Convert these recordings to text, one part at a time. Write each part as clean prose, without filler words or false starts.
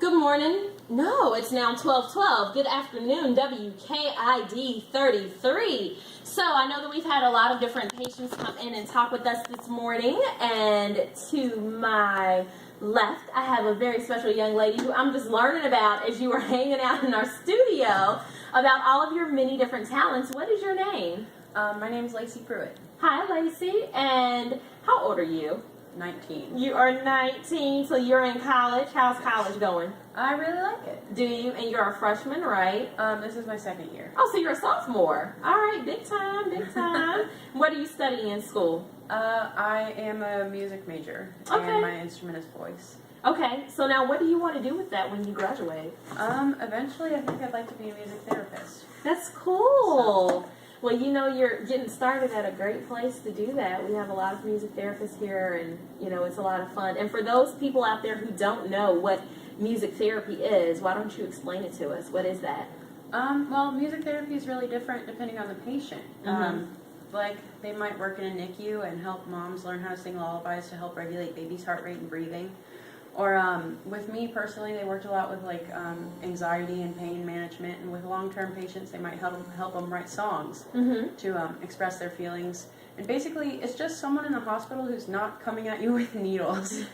Good morning. No, it's now 12:12. Good afternoon, WKID 33. So I know that we've had a lot of different patients come in and talk with us this morning. And to my left, I have a very special young lady who I'm just learning about as you were hanging out in our studio about all of your many different talents. What is your name? My name's Lacey Pruitt. Hi, Lacey. And how old are you? 19. You are 19, so you're in college. How's college going? I really like it. Do you? And you're a freshman, right? This is my second year. Oh, so you're a sophomore. All right, big time, big time. What are you studying in school? I am a music major, Okay. and my instrument is voice. Okay, so now what do you want to do with that when you graduate? Eventually I think I'd like to be a music therapist. That's cool. Well, you know, you're getting started at a great place to do that. We have a lot of music therapists here, and, you know, it's a lot of fun. And for those people out there who don't know what music therapy is, why don't you explain it to us? What is that? Well, music therapy is really different depending on the patient. Mhm. Like, they might work in a NICU and help moms learn how to sing lullabies to help regulate baby's heart rate and breathing. Or with me personally, they worked a lot with like anxiety and pain management, and with long-term patients, they might help them write songs to express their feelings. And basically, it's just someone in the hospital who's not coming at you with needles.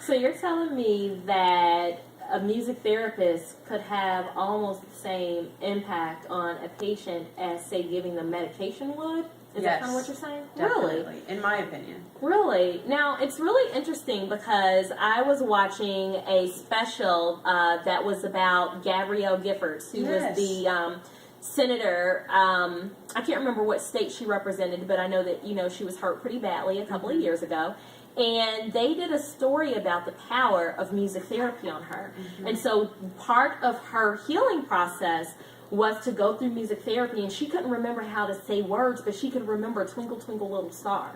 So you're telling me that a music therapist could have almost the same impact on a patient as, say, giving them medication would? Is that kind of what you're saying? Definitely, Really? in my opinion. Really? Now, it's really interesting because I was watching a special that was about Gabrielle Giffords, who was the senator. I can't remember what state she represented, but I know that, you know, she was hurt pretty badly a couple of years ago. And they did a story about the power of music therapy on her. And so part of her healing process was to go through music therapy, and she couldn't remember how to say words, but she could remember Twinkle Twinkle Little Star.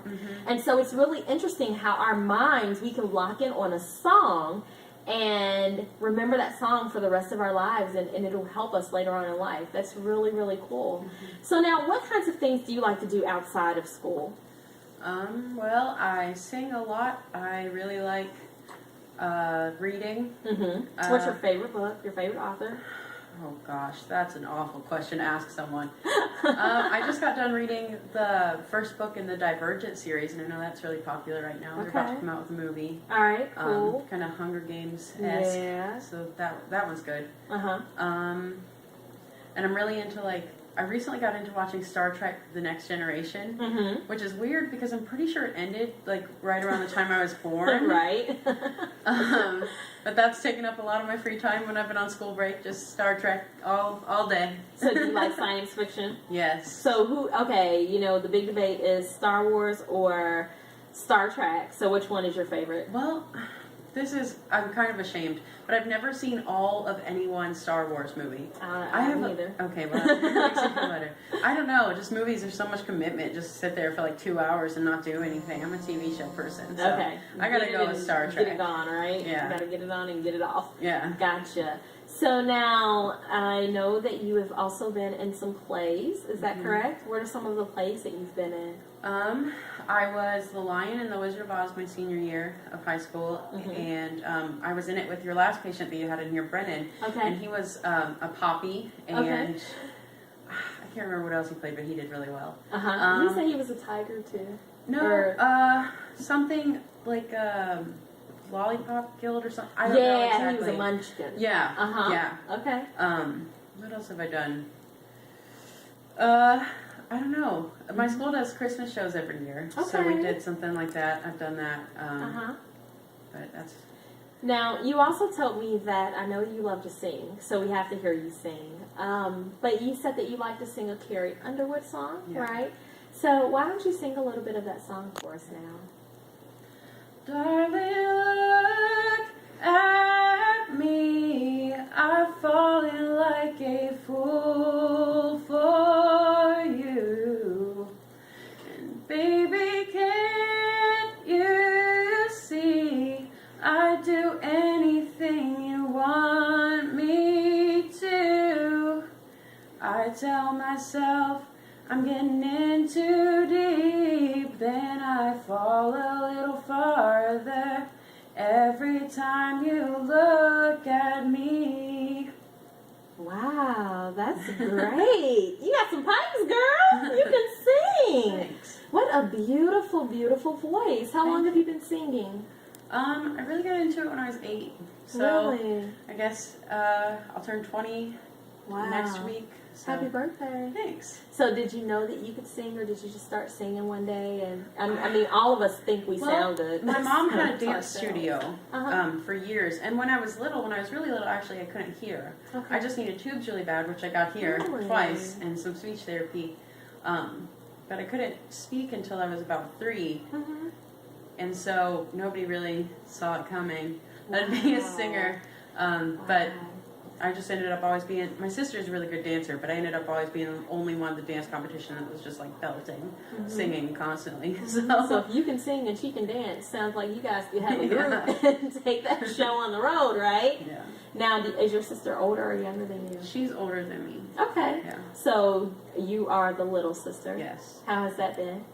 And so it's really interesting how our minds, we can lock in on a song and remember that song for the rest of our lives, and it'll help us later on in life. That's really, really cool. So now, what kinds of things do you like to do outside of school? Well, I sing a lot. I really like reading. What's your favorite book, your favorite author? Oh gosh, that's an awful question to ask someone. I just got done reading the first book in the Divergent series, and I know that's really popular right now. They're about to come out with a movie. All right, cool. Kind of Hunger Games-esque. Yeah. So that one's good. Uh-huh. And I'm really into I recently got into watching Star Trek: The Next Generation, which is weird because I'm pretty sure it ended right around the time I was born. Right. But that's taken up a lot of my free time when I've been on school break. Just Star Trek all day. So do you like science fiction? Yes. So you know, the big debate is Star Wars or Star Trek. So which one is your favorite? Well, I'm kind of ashamed, but I've never seen all of any one Star Wars movie. I haven't either. Okay, well, that makes me feel better. I don't know, just movies are so much commitment. Just sit there for 2 hours and not do anything. I'm a TV show person, so okay. I gotta go with Star Trek. Get it on, right? Yeah. You gotta get it on and get it off. Yeah. Gotcha. So now, I know that you have also been in some plays. Is that correct? What are some of the plays that you've been in? I was the Lion in The Wizard of Oz my senior year of high school, and I was in it with your last patient that you had in here, Brennan. Okay. And he was a Poppy, and I can't remember what else he played, but he did really well. Did you say he was a tiger too? No, something like Lollipop Guild or something. I don't know exactly. He was a munchkin. Yeah. Yeah. Okay. What else have I done? I don't know. My school does Christmas shows every year, so we did something like that. I've done that. But that's. Now, you also told me that I know you love to sing, so we have to hear you sing. But you said that you like to sing a Carrie Underwood song, right? So why don't you sing a little bit of that song for us now? Darling, look at me. I've fallen like a fool for you. And baby, can't you see I'd do anything you want me to? I tell myself I'm getting in too deep, then I fall a little farther Every time you look at me. Wow, that's great. You got some pipes, girl. You can sing. Thanks. What a beautiful, beautiful voice. How long have you been singing? I really got into it when I was 8. So Really? I guess I'll turn 20 Wow. next week. So. Happy birthday. Thanks. So did you know that you could sing, or did you just start singing one day? And I mean, all of us think we sound good. My mom had a To dance ourselves. studio Uh-huh. for years. And when I was really little, actually, I couldn't hear. Okay. I just needed tubes really bad, which I got here Really? twice, and some speech therapy. But I couldn't speak until I was about 3. Mhm. And so nobody really saw it coming. I'd be a Wow. singer. But I just ended up always being, my sister's a really good dancer, but I ended up always being the only one at the dance competition that was just like belting, singing constantly. So if you can sing and she can dance, sounds like you guys could have a group and take that show on the road, right? Yeah. Now, is your sister older or younger than you? She's older than me. Okay. Yeah. So you are the little sister. Yes. How has that been?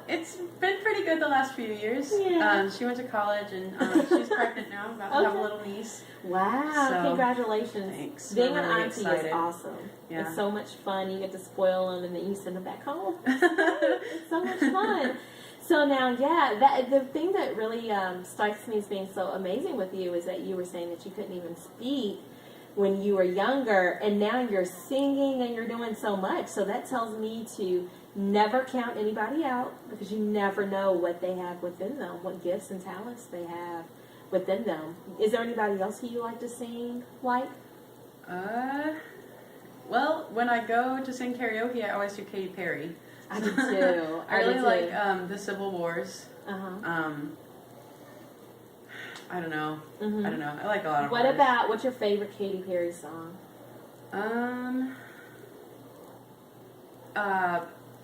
It's been pretty good the last few years. Yeah. She went to college and she's pregnant now, about to have a Okay. little niece. Wow, So, congratulations. thanks. Being We're an really auntie excited. is awesome. Yeah. It's so much fun. You get to spoil them and then you send them back home. It's so much fun. So now, yeah, the thing that really strikes me as being so amazing with you is that you were saying that you couldn't even speak when you were younger, and now you're singing and you're doing so much. So that tells me to never count anybody out, because you never know what they have within them, what gifts and talents they have within them. Is there anybody else who you like to sing like? Well, when I go to sing karaoke, I always do Katy Perry. I do too. I really do like too. the Civil Wars. Uh-huh. I don't know. Mhm. I don't know. I like a lot of What artists. about, what's your favorite Katy Perry song?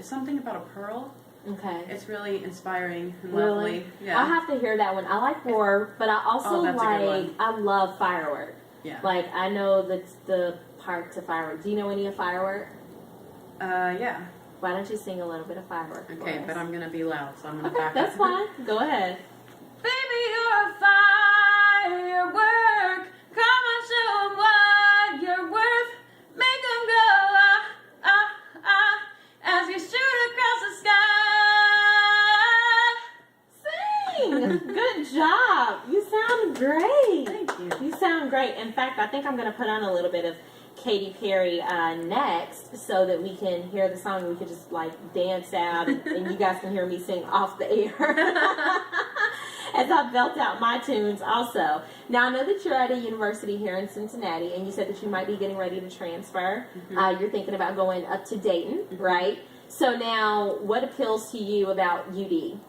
Something about a pearl. Okay. It's really inspiring and Really? lovely. Yeah. I have to hear that one. I like horror, but I also Oh, that's a good like, one. I love Firework. Yeah. Like, I know the part to Firework. Do you know any of Firework? Yeah. Why don't you sing a little bit of Firework for Okay, us? but I'm gonna be loud, so I'm gonna Okay, back that's up. fine. Go ahead. Baby, you're a firework. Come on, show 'em what you're worth. Make 'em go, as you shoot across the sky. Sing! Good job. You sound great. Thank you. You sound great. In fact, I think I'm going to put on a little bit of Katy Perry next, so that we can hear the song and we can just like dance out, and you guys can hear me sing off the air as I belt out my tunes also. Now, I know that you're at a university here in Cincinnati, and you said that you might be getting ready to transfer. You're thinking about going up to Dayton, right? So now, what appeals to you about UD?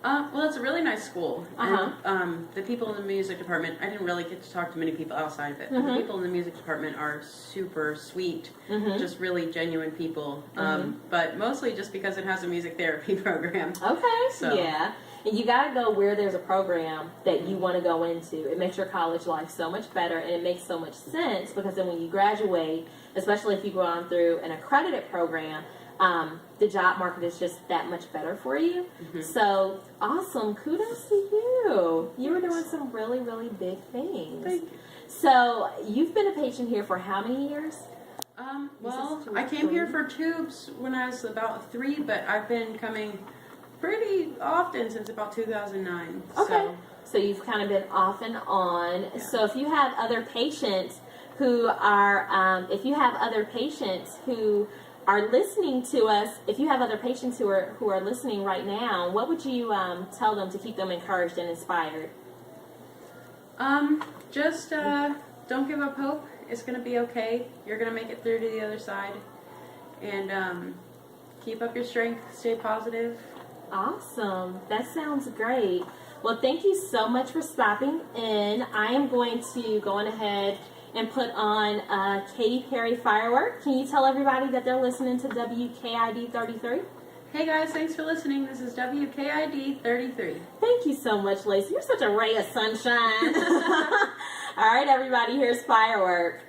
Well, it's a really nice school. Uh-huh. And, the people in the music department, I didn't really get to talk to many people outside of it, but the people in the music department are super sweet, just really genuine people. But mostly just because it has a music therapy program. Okay, So. yeah. And you got to go where there's a program that you want to go into. It makes your college life so much better, and it makes so much sense, because then when you graduate, especially if you go on through an accredited program, the job market is just that much better for you. So, awesome. Kudos to you. You were doing some really, really big things. Thank you. So, you've been a patient here for how many years? Well, This is I came here 3? for tubes when I was about 3, but I've been coming pretty often since about 2009. Okay. So you've kind of been off and on. Yeah. So if you have other patients who are, listening to us, if you have other patients who are listening right now, what would you tell them to keep them encouraged and inspired? Just don't give up hope. It's gonna be okay. You're gonna make it through to the other side, and keep up your strength. Stay positive. Awesome. That sounds great. Well, thank you so much for stopping in. I am going to go on ahead and put on Katy Perry Firework. Can you tell everybody that they're listening to WKID 33? Hey guys, thanks for listening. This is WKID 33. Thank you so much, Lacey. You're such a ray of sunshine. All right, everybody, here's Firework.